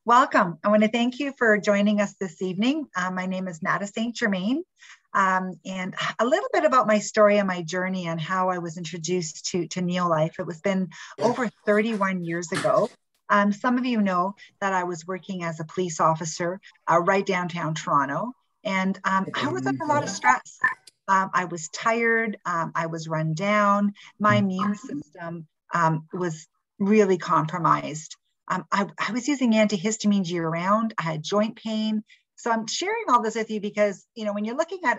Welcome. I want to thank you for joining us this evening. My name is Nada St. Germain, and a little bit about my story and my journey and how I was introduced to Neolife. It was been over 31 years ago. Some of you know that I was working as a police officer right downtown Toronto, and I was under a lot of stress. I was tired. I was run down. My immune system was really compromised. I was using antihistamines year round. I had joint pain. So I'm sharing all this with you because, when you're looking at,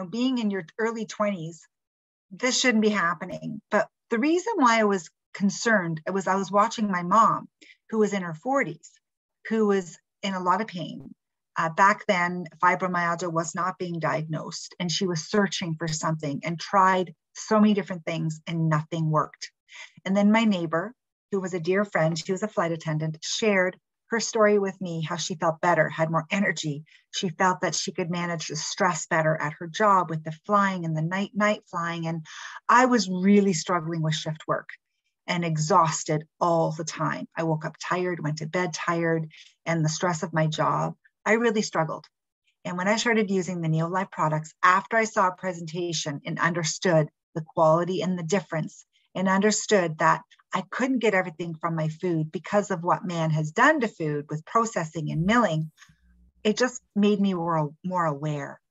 being in your early 20s, this shouldn't be happening. But the reason why I was concerned, I was watching my mom, who was in her 40s, who was in a lot of pain. Back then, fibromyalgia was not being diagnosed, and she was searching for something and tried so many different things, and nothing worked. And then my neighbor, who was a dear friend, she was a flight attendant, shared her story with me, how she felt better, had more energy. She felt that she could manage the stress better at her job with the flying and the night flying. And I was really struggling with shift work and exhausted all the time. I woke up tired, went to bed tired, and the stress of my job, I really struggled. And when I started using the Neolife products, after I saw a presentation and understood the quality and the difference, and understood that I couldn't get everything from my food because of what man has done to food with processing and milling, it just made me more aware.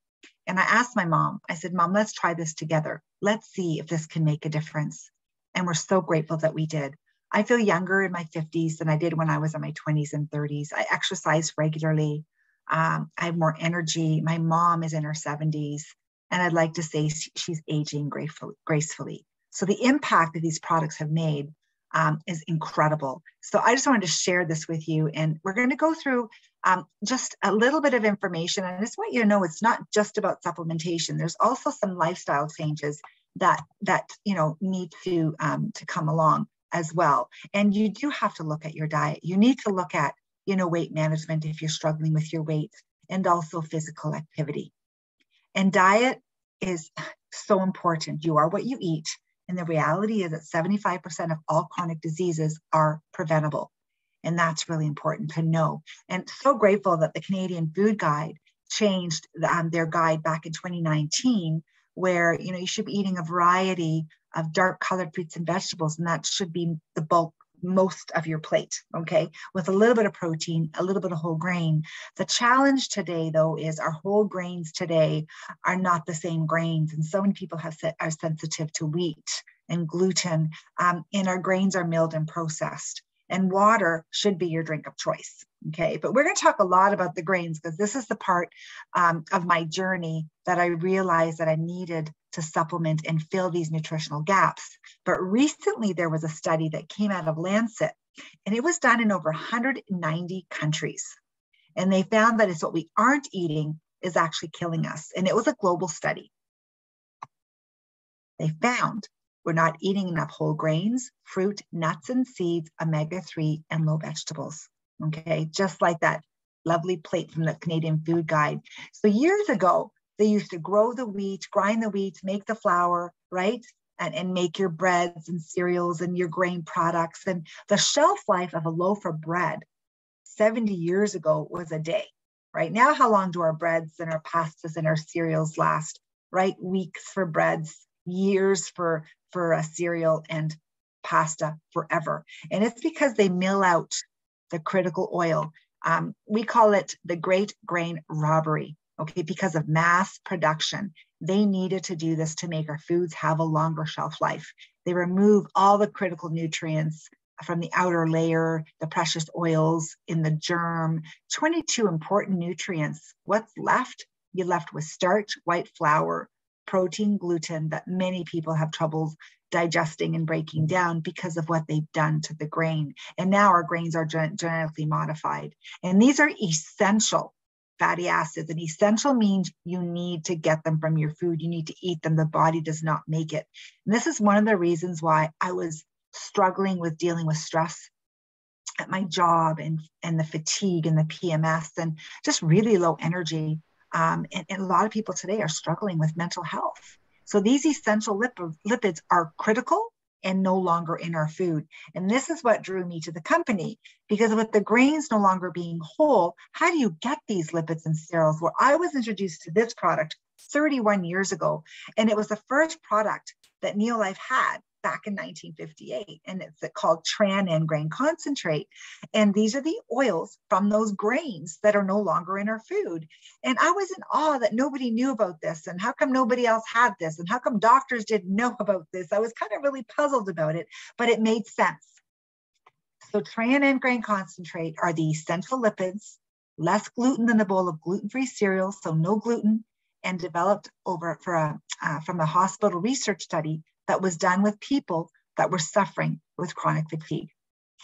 And I asked my mom, I said, Mom, let's try this together. Let's see if this can make a difference. And we're so grateful that we did. I feel younger in my 50s than I did when I was in my 20s and 30s. I exercise regularly. I have more energy. My mom is in her 70s. And I'd like to say she's aging gracefully. So the impact that these products have made is incredible. So I just wanted to share this with you. And we're going to go through just a little bit of information. And I just want you to know it's not just about supplementation. There's also some lifestyle changes that need to come along as well. And you do have to look at your diet. You need to look at, weight management if you're struggling with your weight, and also physical activity. And diet is so important. You are what you eat. And the reality is that 75% of all chronic diseases are preventable. And that's really important to know. And so grateful that the Canadian Food Guide changed their guide back in 2019, where, you should be eating a variety of dark colored fruits and vegetables. And that should be the bulk, most of your plate, okay, with a little bit of protein, a little bit of whole grain. The challenge today, though, is our whole grains today are not the same grains. And so many people are sensitive to wheat and gluten, and our grains are milled and processed. And water should be your drink of choice, okay? But we're going to talk a lot about the grains because this is the part of my journey that I realized that I needed to supplement and fill these nutritional gaps. But recently there was a study that came out of Lancet, and it was done in over 190 countries. And they found that it's what we aren't eating is actually killing us. And it was a global study. They found we're not eating enough whole grains, fruit, nuts, and seeds, omega-3, and low vegetables. Okay, just like that lovely plate from the Canadian Food Guide. So years ago, they used to grow the wheat, grind the wheat, make the flour, right? And make your breads and cereals and your grain products. And the shelf life of a loaf of bread 70 years ago was a day, right? Now, how long do our breads and our pastas and our cereals last, right? Weeks for breads, years for a cereal, and pasta forever. And it's because they mill out the critical oil. We call it the great grain robbery, okay, because of mass production. They needed to do this to make our foods have a longer shelf life. They remove all the critical nutrients from the outer layer, the precious oils in the germ, 22 important nutrients. What's left? You're left with starch, white flour, protein, gluten that many people have trouble digesting and breaking down because of what they've done to the grain. And now our grains are genetically modified. And these are essential fatty acids. And essential means you need to get them from your food. You need to eat them. The body does not make it. And this is one of the reasons why I was struggling with dealing with stress at my job and the fatigue and the PMS and just really low energy. And a lot of people today are struggling with mental health. So these essential lipids are critical and no longer in our food. And this is what drew me to the company, because with the grains no longer being whole, how do you get these lipids and sterols? Well, I was introduced to this product 31 years ago, and it was the first product that Neolife had back in 1958, and it's called Tran grain concentrate. And these are the oils from those grains that are no longer in our food. And I was in awe that nobody knew about this, and how come nobody else had this, and how come doctors didn't know about this? I was kind of really puzzled about it, but it made sense. So Tran grain concentrate are the essential lipids, less gluten than a bowl of gluten-free cereal, so no gluten, and developed from a hospital research study that was done with people that were suffering with chronic fatigue.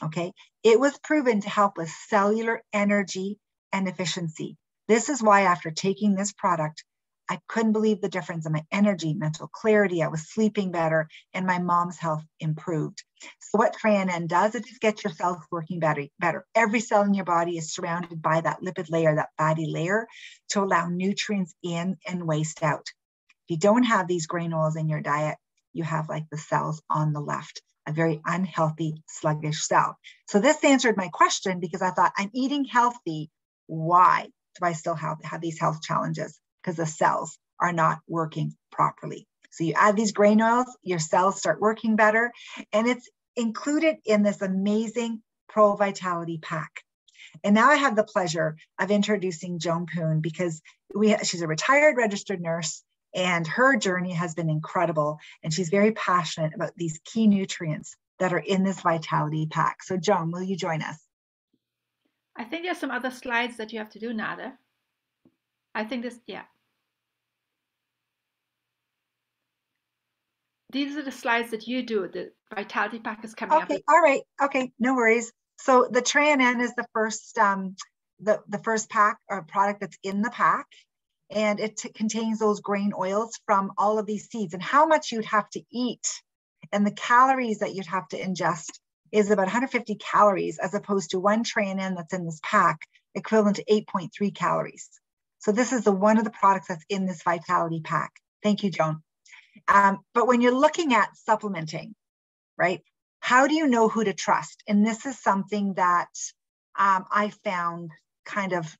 Okay, it was proven to help with cellular energy and efficiency. This is why after taking this product, I couldn't believe the difference in my energy, mental clarity. I was sleeping better, and my mom's health improved. So what Tran does, it just gets your cells working better. Every cell in your body is surrounded by that lipid layer, that fatty layer, to allow nutrients in and waste out. If you don't have these grain oils in your diet, you have like the cells on the left, a very unhealthy, sluggish cell. So this answered my question, because I thought, I'm eating healthy. Why do I still have these health challenges? Because the cells are not working properly. So you add these grain oils, your cells start working better, and it's included in this amazing Pro Vitality pack. And now I have the pleasure of introducing Joan Poon, because she's a retired registered nurse, and her journey has been incredible. And she's very passionate about these key nutrients that are in this Vitality pack. So Joan, will you join us? I think there's some other slides that you have to do, Nada. I think this, yeah. These are the slides that you do. The Vitality pack is coming up. Okay, all right. Okay, no worries. So the Tran is the first the first pack or product that's in the pack, and it contains those grain oils from all of these seeds. And how much you'd have to eat and the calories that you'd have to ingest is about 150 calories, as opposed to one Tran that's in this pack, equivalent to 8.3 calories. So this is one of the products that's in this Vitality pack. Thank you, Joan. But when you're looking at supplementing, right, how do you know who to trust? And this is something that I found kind of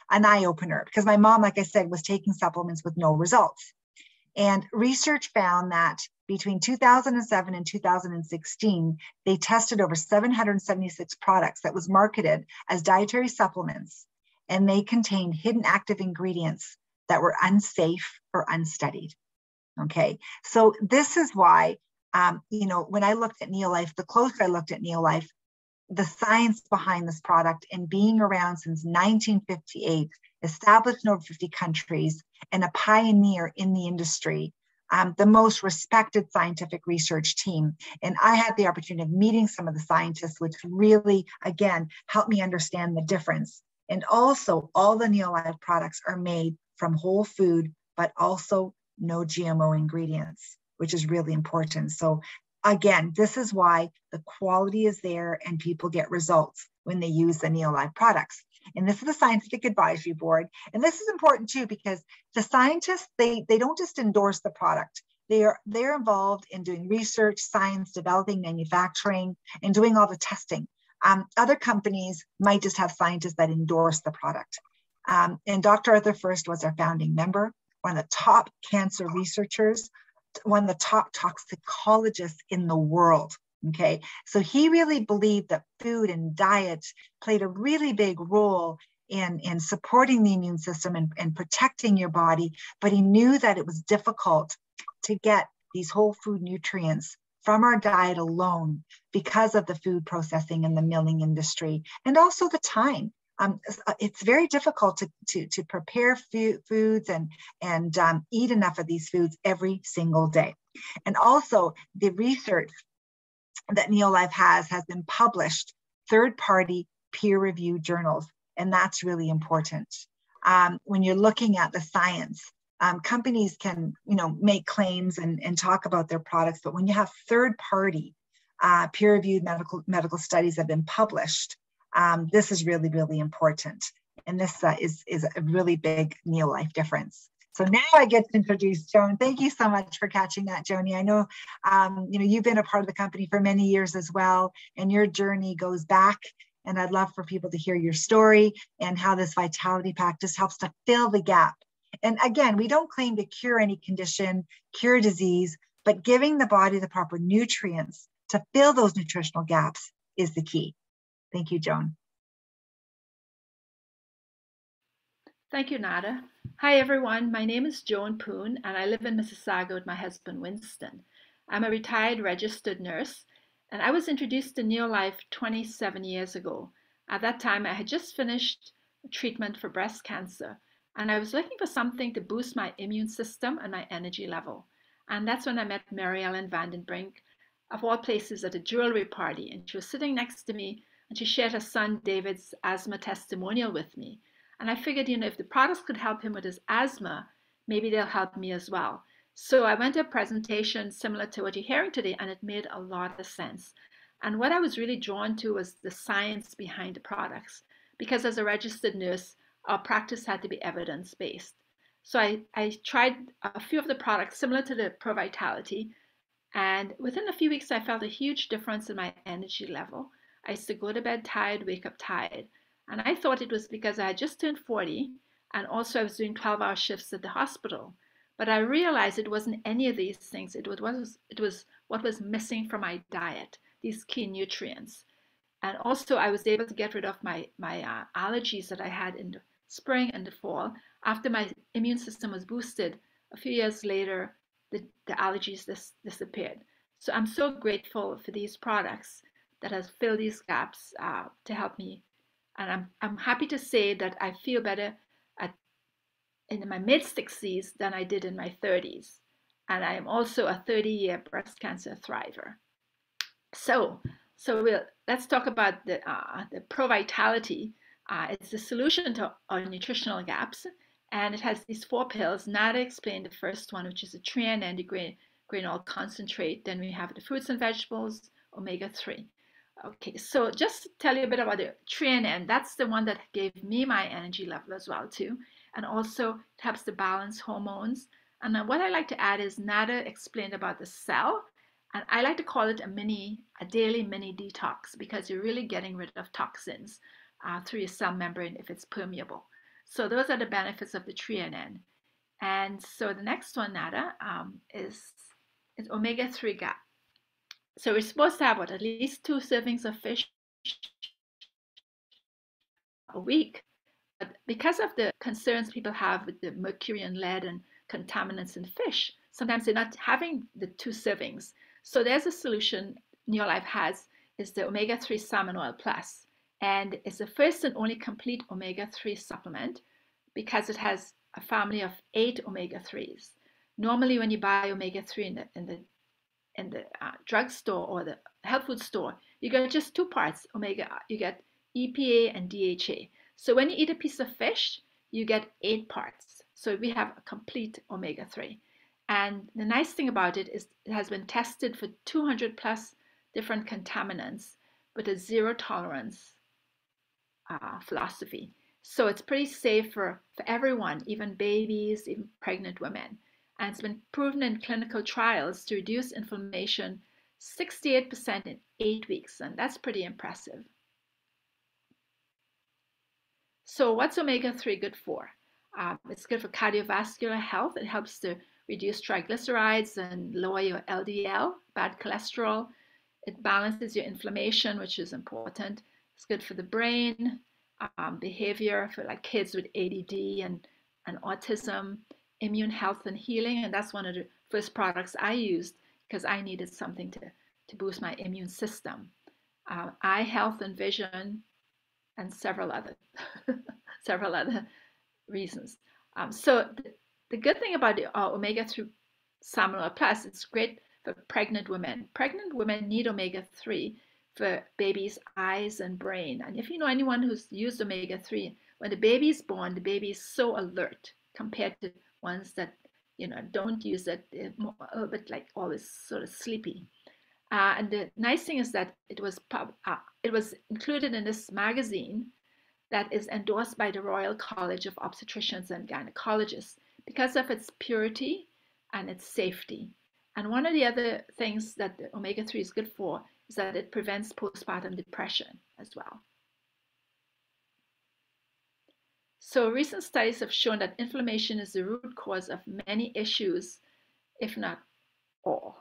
an eye-opener, because my mom, like I said, was taking supplements with no results. And research found that between 2007 and 2016, they tested over 776 products that was marketed as dietary supplements, and they contained hidden active ingredients that were unsafe or unstudied. Okay, so this is why, when I looked at Neolife, the closer I looked at Neolife, the science behind this product, and being around since 1958, established in over 50 countries, and a pioneer in the industry, the most respected scientific research team. And I had the opportunity of meeting some of the scientists, which really, again, helped me understand the difference. And also, all the Neolife products are made from whole food, but also no GMO ingredients, which is really important. So again, this is why the quality is there and people get results when they use the Neolife products. And this is the Scientific Advisory Board. And this is important too, because the scientists, they don't just endorse the product. They're involved in doing research, science, developing, manufacturing, and doing all the testing. Other companies might just have scientists that endorse the product. And Dr. Arthur First was our founding member, one of the top cancer researchers, one of the top toxicologists in the world. Okay, so he really believed that food and diet played a really big role in supporting the immune system and protecting your body, but he knew that it was difficult to get these whole food nutrients from our diet alone because of the food processing and the milling industry, and also the time. It's very difficult to prepare foods and eat enough of these foods every single day. And also the research that Neolife has been published, third-party peer-reviewed journals, and that's really important. When you're looking at the science, companies can make claims and talk about their products, but when you have third-party peer-reviewed medical studies that have been published, this is really, really important. And this is a really big Neolife difference. So now I get to introduce Joan. Thank you so much for catching that, Joni. I know, you've been a part of the company for many years as well, and your journey goes back. And I'd love for people to hear your story and how this Vitality Pack just helps to fill the gap. And again, we don't claim to cure any condition, cure disease, but giving the body the proper nutrients to fill those nutritional gaps is the key. Thank you, Joan. Thank you, Nada. Hi, everyone. My name is Joan Poon, and I live in Mississauga with my husband, Winston. I'm a retired registered nurse, and I was introduced to Neolife 27 years ago. At that time, I had just finished treatment for breast cancer, and I was looking for something to boost my immune system and my energy level. And that's when I met Mary Ellen Vandenbrink, of all places, at a jewelry party. And she was sitting next to me, and she shared her son David's asthma testimonial with me. And I figured, if the products could help him with his asthma, maybe they'll help me as well. So I went to a presentation similar to what you're hearing today, and it made a lot of sense. And what I was really drawn to was the science behind the products, because as a registered nurse, our practice had to be evidence-based. So I tried a few of the products similar to the Pro Vitality, and within a few weeks, I felt a huge difference in my energy level. I used to go to bed tired, wake up tired. And I thought it was because I had just turned 40, and also I was doing 12-hour shifts at the hospital. But I realized it wasn't any of these things. It was what was missing from my diet, these key nutrients. And also I was able to get rid of my allergies that I had in the spring and the fall. After my immune system was boosted, a few years later, the allergies disappeared. So I'm so grateful for these products that has filled these gaps to help me. And I'm happy to say that I feel better in my mid-60s than I did in my 30s. And I am also a 30-year breast cancer thriver. So let's talk about the Pro Vitality. It's a solution to our nutritional gaps, and it has these 4 pills. Nada explained the first one, which is a triangle grain concentrate. Then we have the fruits and vegetables, omega-3. Okay, so just to tell you a bit about the triangle, that's the one that gave me my energy level as well too, and also it helps to balance hormones. And then what I like to add is Nada explained about the cell, and I like to call it a daily mini detox, because you're really getting rid of toxins through your cell membrane if it's permeable. So those are the benefits of the triangle. And so the next one, Nada, is omega-3 gap. So we're supposed to have at least 2 servings of fish a week. But because of the concerns people have with the mercury and lead and contaminants in fish, sometimes they're not having the 2 servings. So there's a solution Neolife has, is the omega-3 salmon oil plus. And it's the first and only complete omega-3 supplement because it has a family of 8 omega-3s. Normally when you buy omega-3 in the drugstore or the health food store, you get just 2 parts omega. You get EPA and DHA. So when you eat a piece of fish, you get 8 parts. So we have a complete omega-3. And the nice thing about it is it has been tested for 200 plus different contaminants with a zero tolerance philosophy. So it's pretty safe for everyone, even babies, even pregnant women. And it's been proven in clinical trials to reduce inflammation 68% in 8 weeks, and that's pretty impressive. So what's omega-3 good for? It's good for cardiovascular health. It helps to reduce triglycerides and lower your LDL, bad cholesterol. It balances your inflammation, which is important. It's good for the brain, behavior for like kids with ADD and autism, immune health and healing. And that's one of the first products I used because I needed something to boost my immune system. Eye health and vision, and several other reasons. So the good thing about the omega-3 salmon oil plus, it's great for pregnant women. Pregnant women need omega-3 for baby's eyes and brain. And if you know anyone who's used omega-3, when the baby is born, the baby is so alert compared to ones that don't use it. They're a little bit like always sort of sleepy. And the nice thing is that it was included in this magazine that is endorsed by the Royal College of Obstetricians and Gynecologists, because of its purity and its safety. And one of the other things that the omega-3 is good for is that it prevents postpartum depression as well. So recent studies have shown that inflammation is the root cause of many issues, if not all.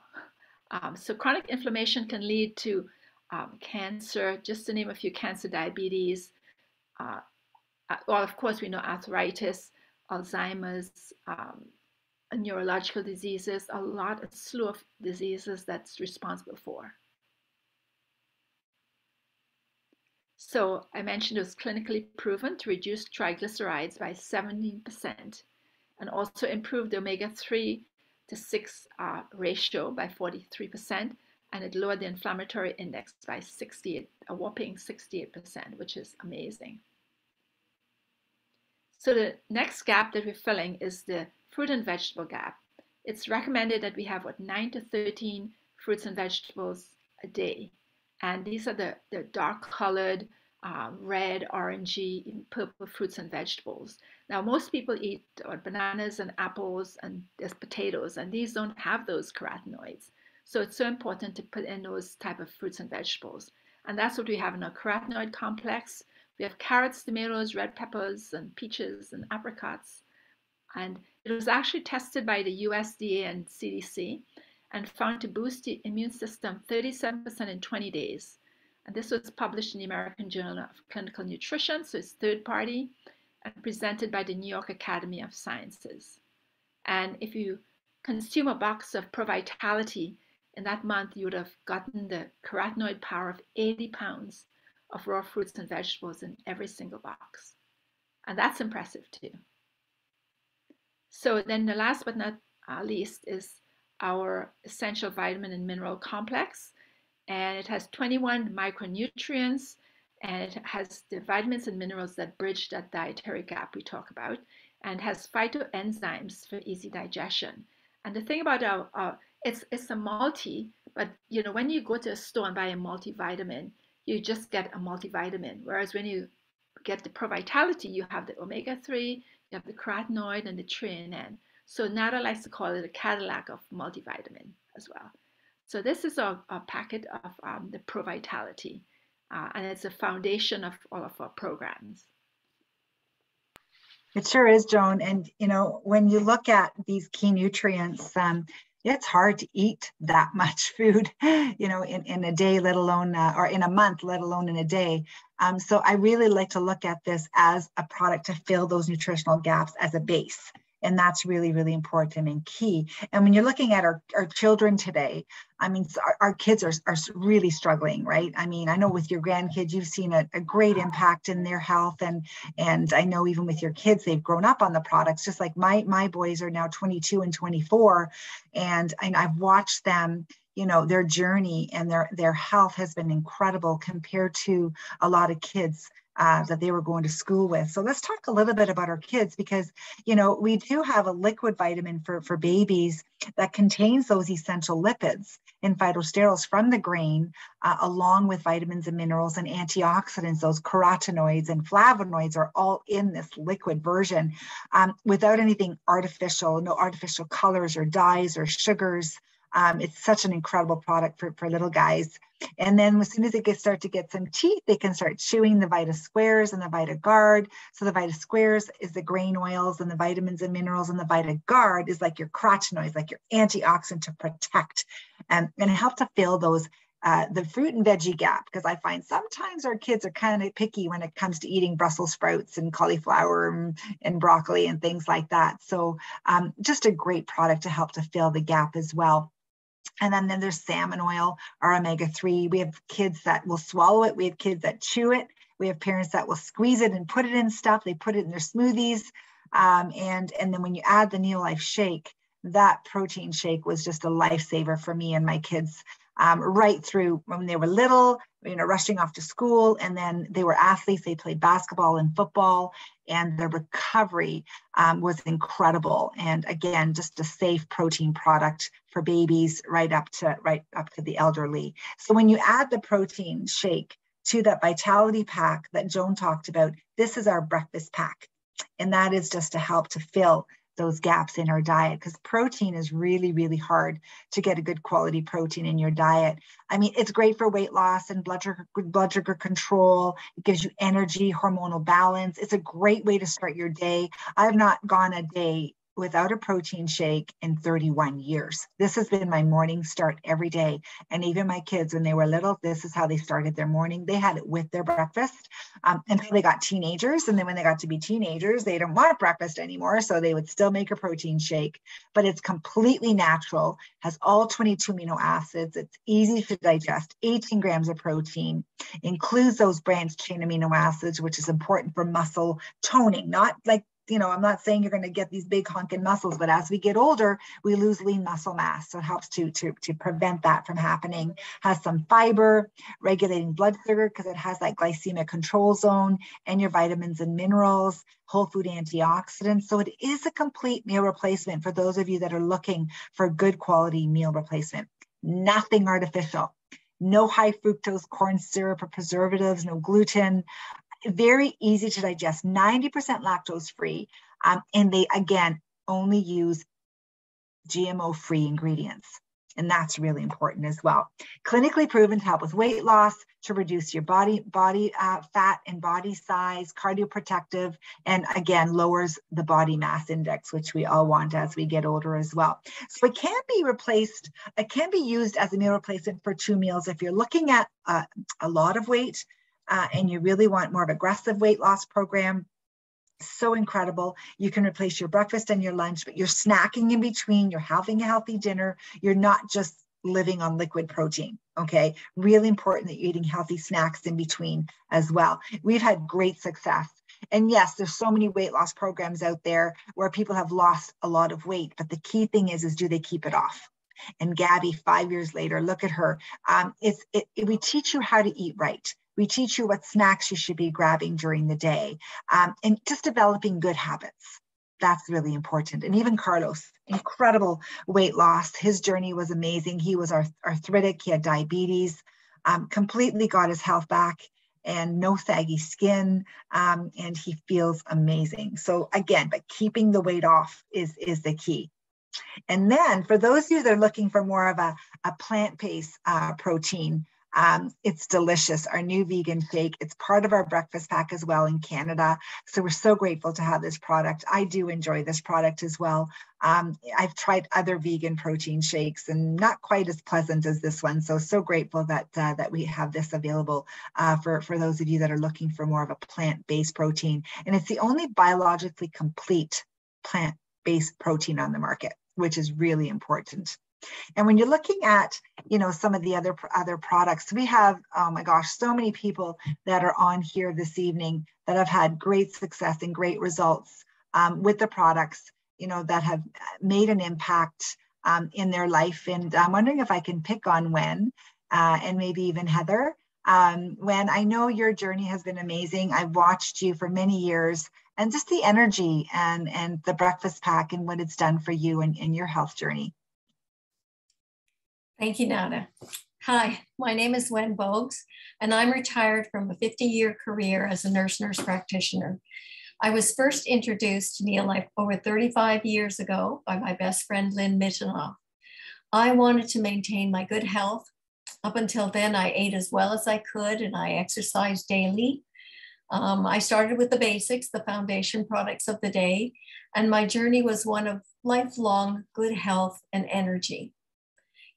So chronic inflammation can lead to cancer, just to name a few: cancer, diabetes, well, of course, we know arthritis, Alzheimer's, neurological diseases, a slew of diseases that's responsible for. So I mentioned it was clinically proven to reduce triglycerides by 17% and also improve the omega-3 to 6 ratio by 43%, and it lowered the inflammatory index by 68, a whopping 68%, which is amazing. So the next gap that we're filling is the fruit and vegetable gap. It's recommended that we have 9 to 13 fruits and vegetables a day. And these are the dark colored, red, orangey, even purple fruits and vegetables. Now, most people eat bananas and apples and there's potatoes, and these don't have those carotenoids. So it's so important to put in those type of fruits and vegetables. And that's what we have in our carotenoid complex. We have carrots, tomatoes, red peppers, and peaches and apricots. And it was actually tested by the USDA and CDC and found to boost the immune system 37% in 20 days. And this was published in the American Journal of Clinical Nutrition, so it's third party, and presented by the New York Academy of Sciences. And if you consume a box of Pro Vitality in that month, you would have gotten the carotenoid power of 80 pounds of raw fruits and vegetables in every single box. And that's impressive too. So then the last but not least is our essential vitamin and mineral complex. And it has 21 micronutrients, and it has the vitamins and minerals that bridge that dietary gap we talk about, and has phytoenzymes for easy digestion. And the thing about it's a multi, but you know, when you go to a store and buy a multivitamin, you just get a multivitamin. Whereas when you get the Pro Vitality, you have the omega-3, you have the carotenoid and the threonine. So Nada likes to call it a Cadillac of multivitamin as well. So this is a packet of the Pro Vitality, and it's a foundation of all of our programs. It sure is, Joan. And, you know, when you look at these key nutrients, it's hard to eat that much food, you know, in a day, let alone, or in a month, let alone in a day. So I really like to look at this as a product to fill those nutritional gaps as a base. And that's really, really important and key. And when you're looking at our children today, I mean, our kids are really struggling, right? I mean, I know with your grandkids, you've seen a great impact in their health. And I know even with your kids, they've grown up on the products, just like my boys are now 22 and 24. And I've watched them, you know, their journey and their health has been incredible compared to a lot of kids that they were going to school with. So let's talk a little bit about our kids, because, you know, we do have a liquid vitamin for babies that contains those essential lipids and phytosterols from the grain, along with vitamins and minerals and antioxidants. Those carotenoids and flavonoids are all in this liquid version, without anything artificial, no artificial colors or dyes or sugars. It's such an incredible product for little guys. And then as soon as they start to get some teeth, they can start chewing the Vita Squares and the Vita Guard. So the Vita Squares is the grain oils and the vitamins and minerals, and the Vita Guard is like your carotenoids, like your antioxidant to protect and help to fill those the fruit and veggie gap, because I find sometimes our kids are kind of picky when it comes to eating Brussels sprouts and cauliflower and broccoli and things like that. So just a great product to help to fill the gap as well. And then there's salmon oil, our omega-3. We have kids that will swallow it. We have kids that chew it. We have parents that will squeeze it and put it in stuff. They put it in their smoothies. And then when you add the Neolife shake, that protein shake was just a lifesaver for me and my kids, right through when they were little, you know, rushing off to school. And then they were athletes. They played basketball and football, and their recovery was incredible. And again, just a safe protein product for babies right up to the elderly. So when you add the protein shake to that Vitality pack that Joan talked about, this is our breakfast pack. And that is just to help to fill those gaps in our diet, because protein is really, really hard to get a good quality protein in your diet. I mean, it's great for weight loss and blood sugar control. It gives you energy, hormonal balance. It's a great way to start your day. I've not gone a day without a protein shake in 31 years. This has been my morning start every day. And even my kids, when they were little, this is how they started their morning. They had it with their breakfast until they got teenagers. And then when they got to be teenagers, they didn't want breakfast anymore. So they would still make a protein shake, but it's completely natural, has all 22 amino acids. It's easy to digest, 18 grams of protein, includes those branched chain amino acids, which is important for muscle toning, not like, I'm not saying you're going to get these big honking muscles, but as we get older, we lose lean muscle mass. So it helps to prevent that from happening. Has some fiber, regulating blood sugar because it has that glycemic control zone, and your vitamins and minerals, whole food antioxidants. So it is a complete meal replacement for those of you that are looking for good quality meal replacement. Nothing artificial. No high fructose corn syrup or preservatives, no gluten. Very easy to digest, 90% lactose free. And they, again, only use GMO free ingredients. And that's really important as well. Clinically proven to help with weight loss, to reduce your body fat and body size, cardioprotective, and again, lowers the body mass index, which we all want as we get older as well. So it can be replaced, it can be used as a meal replacement for 2 meals. If you're looking at a lot of weight, and you really want more of an aggressive weight loss program, so incredible. You can replace your breakfast and your lunch, but you're snacking in between, you're having a healthy dinner, you're not just living on liquid protein, okay? Really important that you're eating healthy snacks in between as well. We've had great success. And yes, there's so many weight loss programs out there where people have lost a lot of weight, but the key thing is do they keep it off? And Gabby, 5 years later, look at her. We teach you how to eat right. We teach you what snacks you should be grabbing during the day, and just developing good habits. That's really important. And even Carlos, incredible weight loss. His journey was amazing. He was arthritic. He had diabetes, completely got his health back and no saggy skin. And he feels amazing. So again, but keeping the weight off is the key. And then for those of you that are looking for more of a plant-based protein, it's delicious. Our new vegan shake. It's part of our breakfast pack as well in Canada. So we're so grateful to have this product. I do enjoy this product as well. I've tried other vegan protein shakes and not quite as pleasant as this one. So grateful that we have this available for those of you that are looking for more of a plant-based protein. And it's the only biologically complete plant-based protein on the market, which is really important. And when you're looking at, some of the other products, we have, oh my gosh, so many people that are on here this evening that have had great success and great results with the products, that have made an impact in their life. And I'm wondering if I can pick on Wen and maybe even Heather. Wen, I know your journey has been amazing. I've watched you for many years, and just the energy and the breakfast pack and what it's done for you and your health journey. Thank you, Nada. Hi, my name is Wen Bogues, and I'm retired from a 50-year career as a nurse practitioner. I was first introduced to Neolife over 35 years ago by my best friend, Lynn Mittenoff. I wanted to maintain my good health. Up until then, I ate as well as I could, and I exercised daily. I started with the basics, the foundation products of the day, and my journey was one of lifelong good health and energy.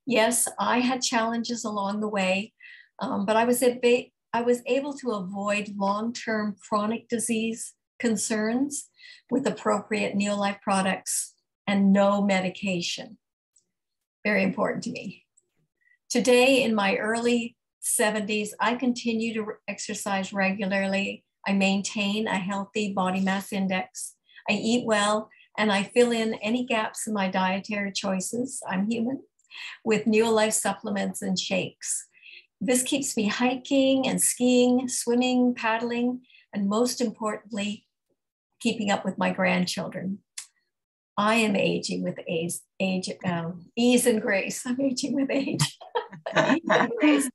Yes, I had challenges along the way, but I was able to avoid long-term chronic disease concerns with appropriate Neolife products and no medication. Very important to me. Today, in my early 70s, I continue to exercise regularly. I maintain a healthy body mass index. I eat well, and I fill in any gaps in my dietary choices. I'm human. With Neolife supplements and shakes. This keeps me hiking and skiing, swimming, paddling, and most importantly, keeping up with my grandchildren. I am aging with ease and grace. I'm aging with age. Ease and grace.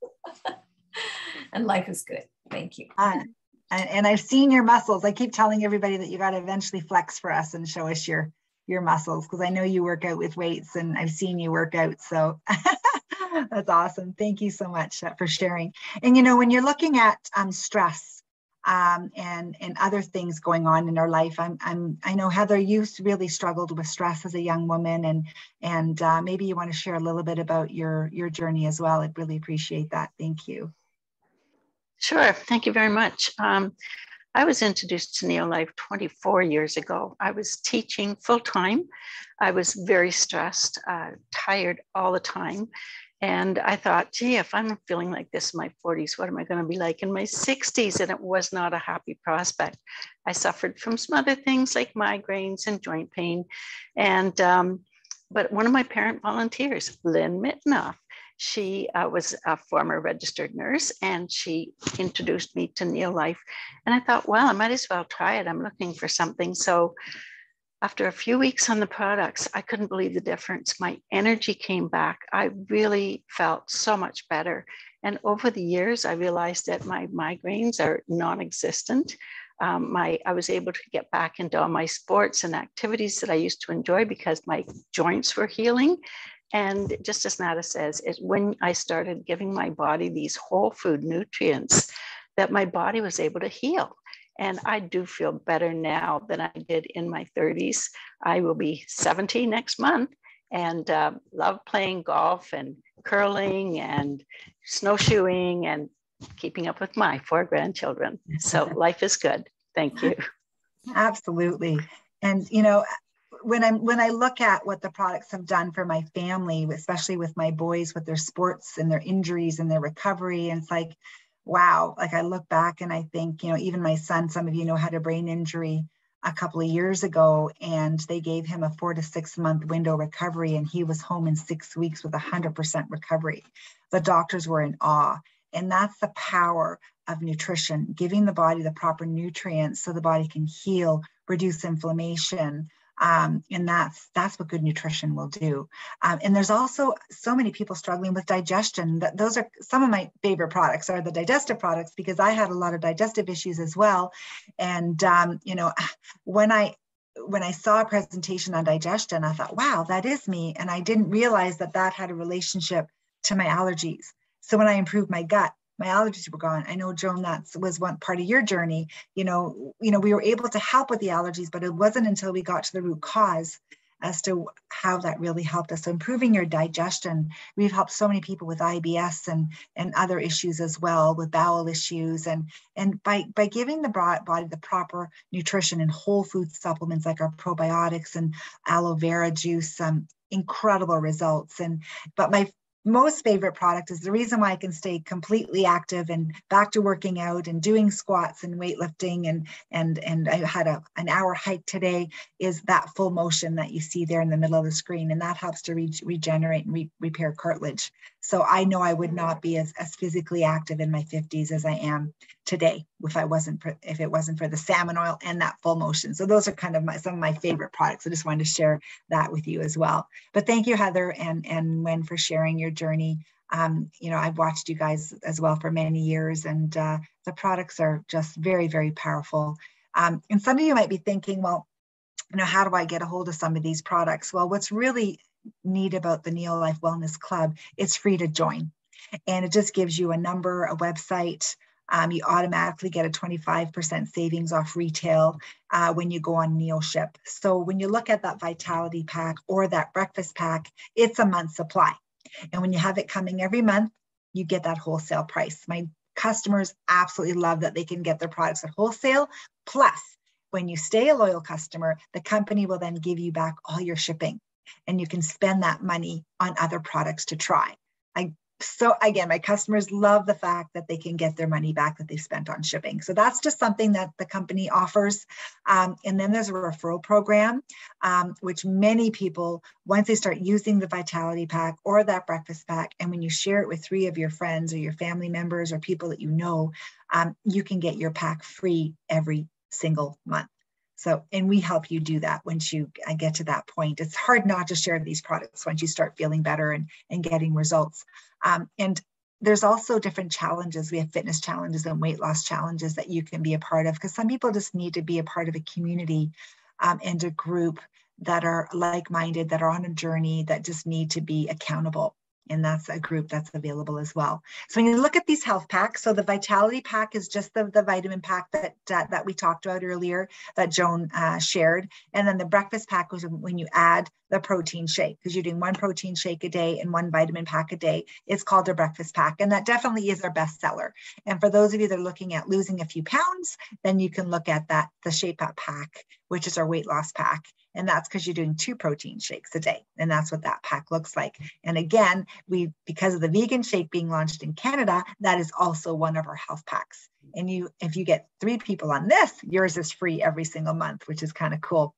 And life is good. Thank you. And I've seen your muscles. I keep telling everybody that you got to eventually flex for us and show us your your muscles, because I know you work out with weights and I've seen you work out. So that's awesome. Thank you so much for sharing. And, you know, when you're looking at stress and other things going on in our life, I know, Heather, you really struggled with stress as a young woman, and maybe you want to share a little bit about your journey as well. I'd really appreciate that. Thank you. Sure. Thank you very much. I was introduced to Neolife 24 years ago. I was teaching full-time. I was very stressed, tired all the time. And I thought, gee, if I'm feeling like this in my 40s, what am I going to be like in my 60s? And it was not a happy prospect. I suffered from some other things like migraines and joint pain. And but one of my parent volunteers, Lynn Mittenoff, she was a former registered nurse, and she introduced me to Neolife. And I thought, well, I might as well try it. I'm looking for something. So after a few weeks on the products, I couldn't believe the difference. My energy came back. I really felt so much better. And over the years, I realized that my migraines are non-existent. I was able to get back into all my sports and activities that I used to enjoy because my joints were healing. And just as Nada says, it's when I started giving my body these whole food nutrients that my body was able to heal. And I do feel better now than I did in my 30s. I will be 70 next month and love playing golf and curling and snowshoeing and keeping up with my 4 grandchildren. So life is good. Thank you. Absolutely. And, you know, when I look at what the products have done for my family, especially with my boys, with their sports and their injuries and their recovery, and it's like, wow, like I look back and I think, you know, even my son, some of you know, had a brain injury a couple of years ago, and they gave him a 4 to 6 month window recovery, and he was home in 6 weeks with 100% recovery. The doctors were in awe. And that's the power of nutrition, giving the body the proper nutrients so the body can heal, reduce inflammation. And that's what good nutrition will do. And there's also so many people struggling with digestion. Those are some of my favorite products are the digestive products, because I had a lot of digestive issues as well. And, you know, when I saw a presentation on digestion, I thought, wow, that is me. And I didn't realize that had a relationship to my allergies. So when I improved my gut, my allergies were gone. I know, Joan, that was one part of your journey. You know, we were able to help with the allergies, but it wasn't until we got to the root cause as to how that really helped us. So improving your digestion, we've helped so many people with IBS and other issues as well, with bowel issues. And by giving the body the proper nutrition and whole food supplements like our probiotics and aloe vera juice, incredible results. But my most favorite product is the reason why I can stay completely active and back to working out and doing squats and weightlifting and I had an hour hike today, is that full motion that you see there in the middle of the screen, and that helps to regenerate and repair cartilage. So I know I would not be as physically active in my 50s as I am today if it wasn't for the salmon oil and that full motion. So those are kind of some of my favorite products. I just wanted to share that with you as well. But thank you, Heather and Wen, for sharing your journey. You know, I've watched you guys as well for many years, and the products are just very, very powerful. And some of you might be thinking, well, you know, how do I get a hold of some of these products? Well, what's really neat about the Neolife Wellness Club, it's free to join. And it just gives you a number, a website. You automatically get a 25% savings off retail when you go on NeoShip. So when you look at that Vitality Pack or that breakfast pack, it's a month's supply. And when you have it coming every month, you get that wholesale price. My customers absolutely love that they can get their products at wholesale. Plus, when you stay a loyal customer, the company will then give you back all your shipping, and you can spend that money on other products to try. So again, my customers love the fact that they can get their money back that they spent on shipping. So that's just something that the company offers. And then there's a referral program, which many people, once they start using the Vitality Pack or that breakfast pack, and when you share it with 3 of your friends or your family members or people that you know, you can get your pack free every single month. So, and we help you do that once you get to that point. It's hard not to share these products once you start feeling better and getting results. And there's also different challenges. We have fitness challenges and weight loss challenges that you can be a part of, because some people just need to be a part of a community and a group that are like-minded, that are on a journey, that just need to be accountable. And that's a group that's available as well. So when you look at these health packs, so the Vitality Pack is just the vitamin pack that we talked about earlier, that Joan shared. And then the breakfast pack was when you add the protein shake, because you're doing one protein shake a day and one vitamin pack a day. It's called a breakfast pack. And that definitely is our best seller. And for those of you that are looking at losing a few pounds, then you can look at that, the Shape Up pack, which is our weight loss pack. And that's because you're doing 2 protein shakes a day. And that's what that pack looks like. And again, because of the vegan shake being launched in Canada, that is also one of our health packs. And if you get 3 people on this, yours is free every single month, which is kind of cool.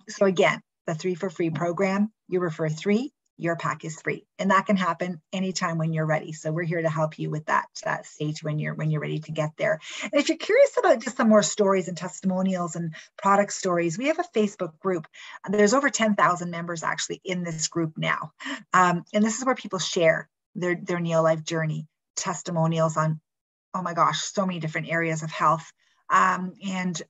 So again, the 3 for free program, you refer 3, your pack is free. And that can happen anytime when you're ready. So we're here to help you with that stage when you're ready to get there. And if you're curious about just some more stories and testimonials and product stories, we have a Facebook group. There's over 10,000 members actually in this group now. And this is where people share their Neolife journey, testimonials on, oh my gosh, so many different areas of health. And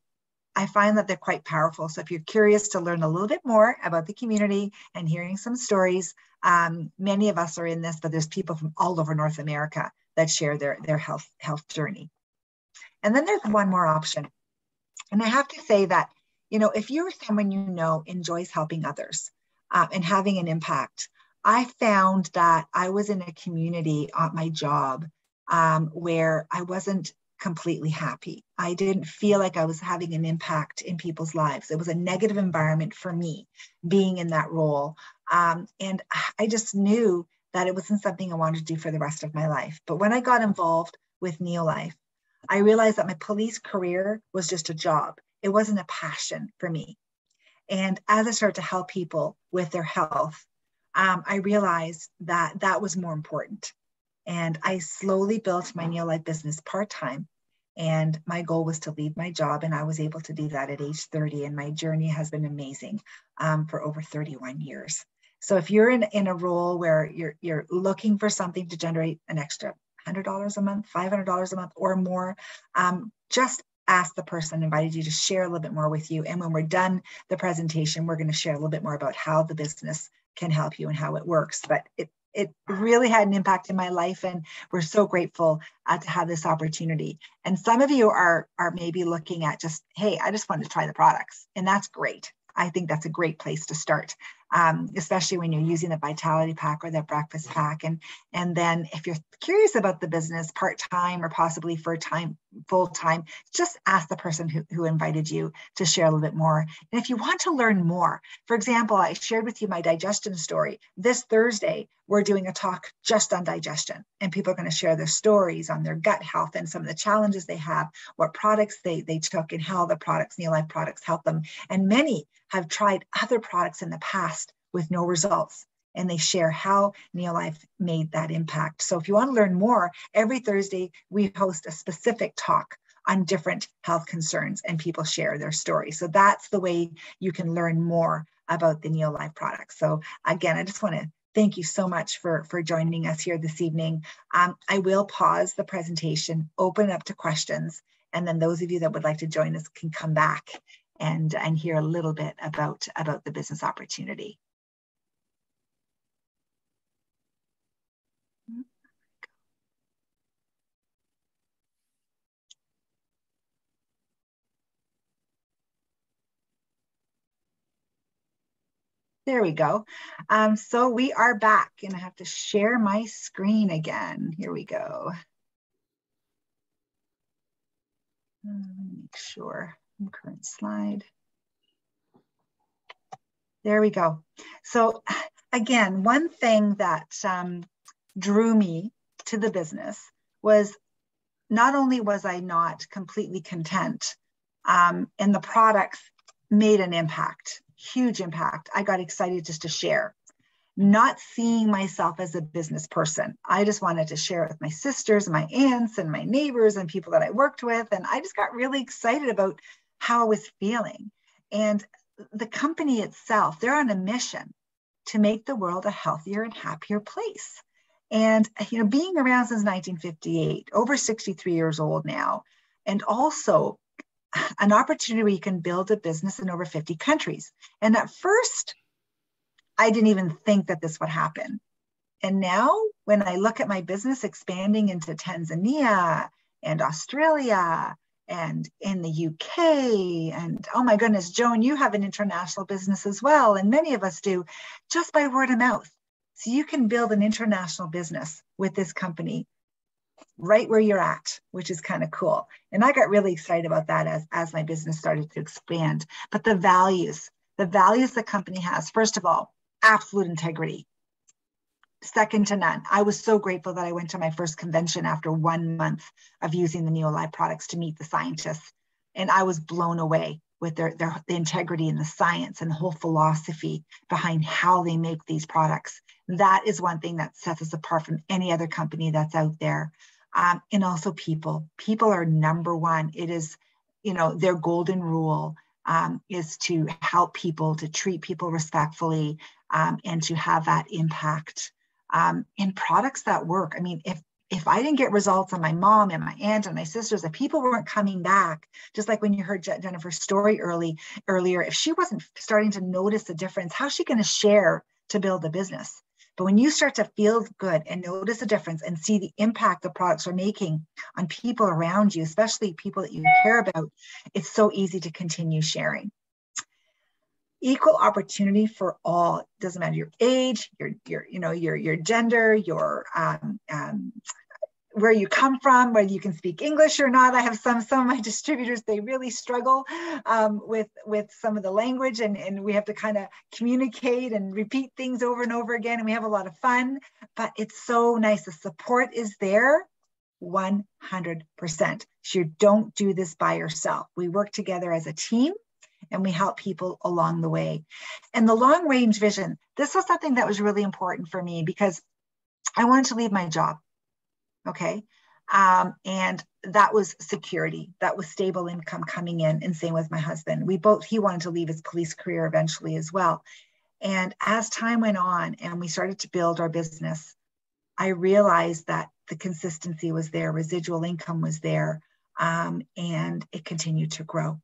I find that they're quite powerful. So if you're curious to learn a little bit more about the community and hearing some stories, many of us are in this, but there's people from all over North America that share their health journey. And then there's one more option. And I have to say that, if you're someone enjoys helping others and having an impact, I found that I was in a community at my job where I wasn't completely happy. I didn't feel like I was having an impact in people's lives. It was a negative environment for me being in that role. And I just knew that it wasn't something I wanted to do for the rest of my life. But when I got involved with Neolife, I realized that my police career was just a job. It wasn't a passion for me. And as I started to help people with their health, I realized that that was more important. And I slowly built my Neolife business part-time. And my goal was to leave my job. And I was able to do that at age 30. And my journey has been amazing for over 31 years. So if you're in a role where you're looking for something to generate an extra $100 a month, $500 a month or more, just ask the person invited you to share a little bit more with you. And when we're done the presentation, we're going to share a little bit more about how the business can help you and how it works. But it really had an impact in my life, and we're so grateful to have this opportunity. And some of you are maybe looking at just, hey, I just wanted to try the products, and that's great. I think that's a great place to start, especially when you're using the Vitality Pack or the Breakfast Pack. And then if you're curious about the business part-time or possibly full-time, just ask the person who invited you to share a little bit more. And if you want to learn more, for example, I shared with you my digestion story. This Thursday, we're doing a talk just on digestion, and people are going to share their stories on their gut health and some of the challenges they have, what products they took, and how the products, Neolife products, help them. And many have tried other products in the past with no results, and they share how Neolife made that impact. So if you want to learn more, every Thursday we host a specific talk on different health concerns, and people share their story. So that's the way you can learn more about the Neolife products. So again, I just want to thank you so much for joining us here this evening. I will pause the presentation, open it up to questions, and then those of you that would like to join us can come back and hear a little bit about the business opportunity. There we go. So we are back, and I have to share my screen again. Here we go. Make sure current slide. There we go. So again, one thing that drew me to the business was not only was I not completely content, and the products made an impact, huge impact. I got excited just to share, not seeing myself as a business person. I just wanted to share it with my sisters and my aunts and my neighbors and people that I worked with. And I just got really excited about how I was feeling. And the company itself, they're on a mission to make the world a healthier and happier place. And, being around since 1958, over 63 years old now, and also an opportunity where you can build a business in over 50 countries. And at first, I didn't even think that this would happen. And now when I look at my business expanding into Tanzania and Australia and in the UK, and oh my goodness, Joan, you have an international business as well. And many of us do, just by word of mouth. So you can build an international business with this company right where you're at, which is kind of cool. And I got really excited about that as my business started to expand. But the values the company has, first of all, absolute integrity. Second to none. I was so grateful that I went to my first convention after 1 month of using the Neolive products to meet the scientists. And I was blown away with the integrity and the science and the whole philosophy behind how they make these products. That is one thing that sets us apart from any other company that's out there. And also people. People are number one. It is, their golden rule is to help people, to treat people respectfully, and to have that impact in products that work. I mean, if I didn't get results on my mom and my aunt and my sisters, if people weren't coming back, just like when you heard Jennifer's story earlier, if she wasn't starting to notice the difference, how's she going to share to build a business? But when you start to feel good and notice a difference and see the impact the products are making on people around you, especially people that you care about, it's so easy to continue sharing. Equal opportunity for all. It doesn't matter your age, your gender, your where you come from, whether you can speak English or not. I have some of my distributors, they really struggle with some of the language, and we have to kind of communicate and repeat things over and over again, and we have a lot of fun, but it's so nice. The support is there 100%. So you don't do this by yourself. We work together as a team, and we help people along the way. And the long range vision, this was something that was really important for me because I wanted to leave my job. Okay. And that was security. That was stable income coming in, and same with my husband. He wanted to leave his police career eventually as well. And as time went on and we started to build our business, I realized that the consistency was there, residual income was there, and it continued to grow.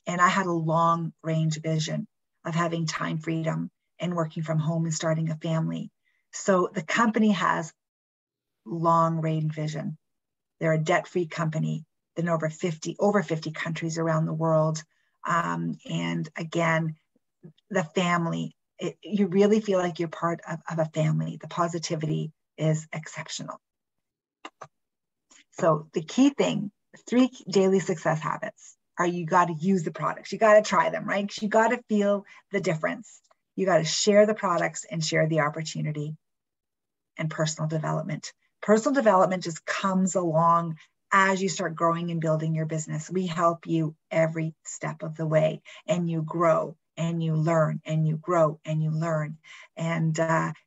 And I had a long range vision of having time freedom and working from home and starting a family. So the company has long range vision. They're a debt-free company in over 50 countries around the world. And again, the family, you really feel like you're part of a family. The positivity is exceptional. So the key thing, 3 daily success habits are you got to use the products. You got to try them, right? You got to feel the difference. You got to share the products and share the opportunity. And personal development. Personal development just comes along as you start growing and building your business. We help you every step of the way, and you grow and you learn and you grow and you learn. And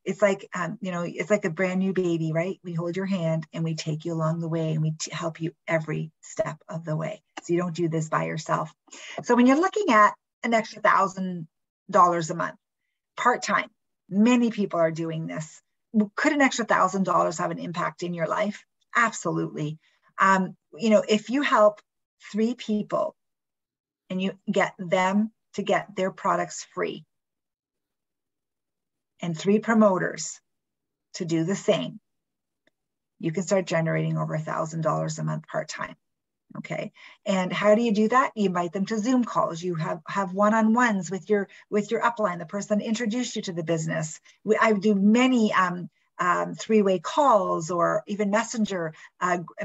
it's like, it's like a brand new baby, right? We hold your hand and we take you along the way, and we help you every step of the way. So you don't do this by yourself. So when you're looking at an extra $1,000 a month, part-time, many people are doing this. Could an extra $1,000 have an impact in your life? Absolutely. If you help 3 people and you get them to get their products free, and 3 promoters to do the same, you can start generating over $1,000 a month part-time. Okay. And how do you do that? You invite them to Zoom calls. You have one-on-ones with your upline, the person that introduced you to the business. I do many 3-way calls or even messenger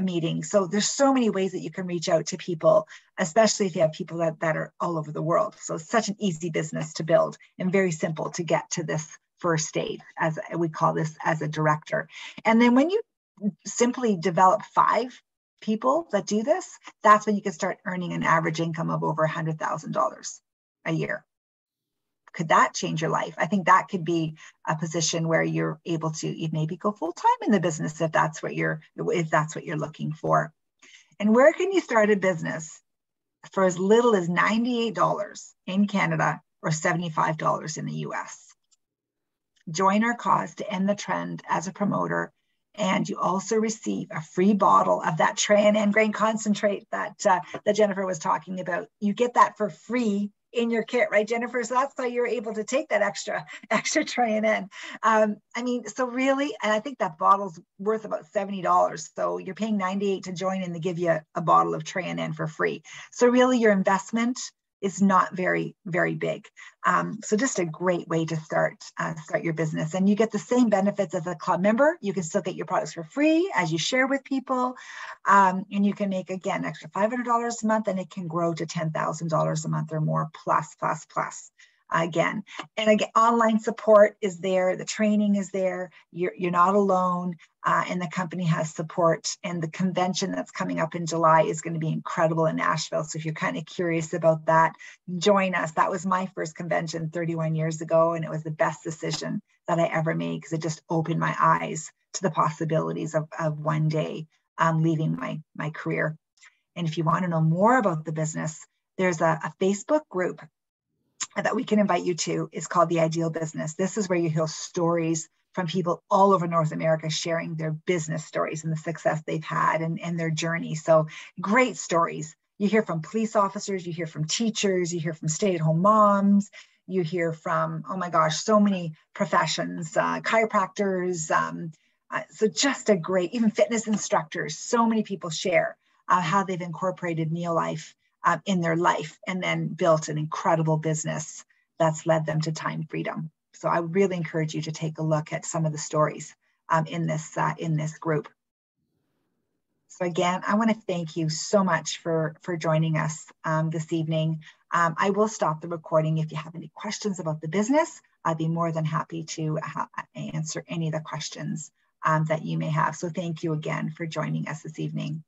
meetings. So there's so many ways that you can reach out to people, especially if you have people that are all over the world. So it's such an easy business to build and very simple to get to this first stage, as we call this, as a director. And then when you simply develop 5 people that do this, that's when you can start earning an average income of over $100,000 a year. Could that change your life? I think that could be a position where you're able to maybe go full-time in the business if that's what you're looking for. And where can you start a business for as little as $98 in Canada or $75 in the US? Join our cause to end the trend as a promoter And you also receive a free bottle of that Tran grain concentrate that Jennifer was talking about. You get that for free in your kit, right, Jennifer? So that's why you're able to take that extra Tran. I mean, so really, and I think that bottle's worth about $70. So you're paying $98 to join, and they give you a bottle of Tran for free. So really, your investment is not very, very big. So just a great way to start your business. And you get the same benefits as a club member. You can still get your products for free as you share with people. And you can make, again, extra $500 a month, and it can grow to $10,000 a month or more, plus. Again, online support is there. The training is there. You're not alone. And the company has support. And the convention that's coming up in July is going to be incredible in Nashville. So if you're kind of curious about that, join us. That was my first convention 31 years ago, and it was the best decision that I ever made, because it just opened my eyes to the possibilities of one day leaving my career. And if you want to know more about the business, there's a Facebook group that we can invite you to. Is called The Ideal Business. This is where you hear stories from people all over North America sharing their business stories and the success they've had and their journey. So great stories. You hear from police officers, you hear from teachers, you hear from stay-at-home moms, you hear from, oh my gosh, so many professions, chiropractors. So just a great, even fitness instructors. So many people share how they've incorporated Neolife in their life, and then built an incredible business that's led them to time freedom. So I really encourage you to take a look at some of the stories in this group. So again, I want to thank you so much for joining us this evening. I will stop the recording. If you have any questions about the business, I'd be more than happy to answer any of the questions that you may have. So thank you again for joining us this evening.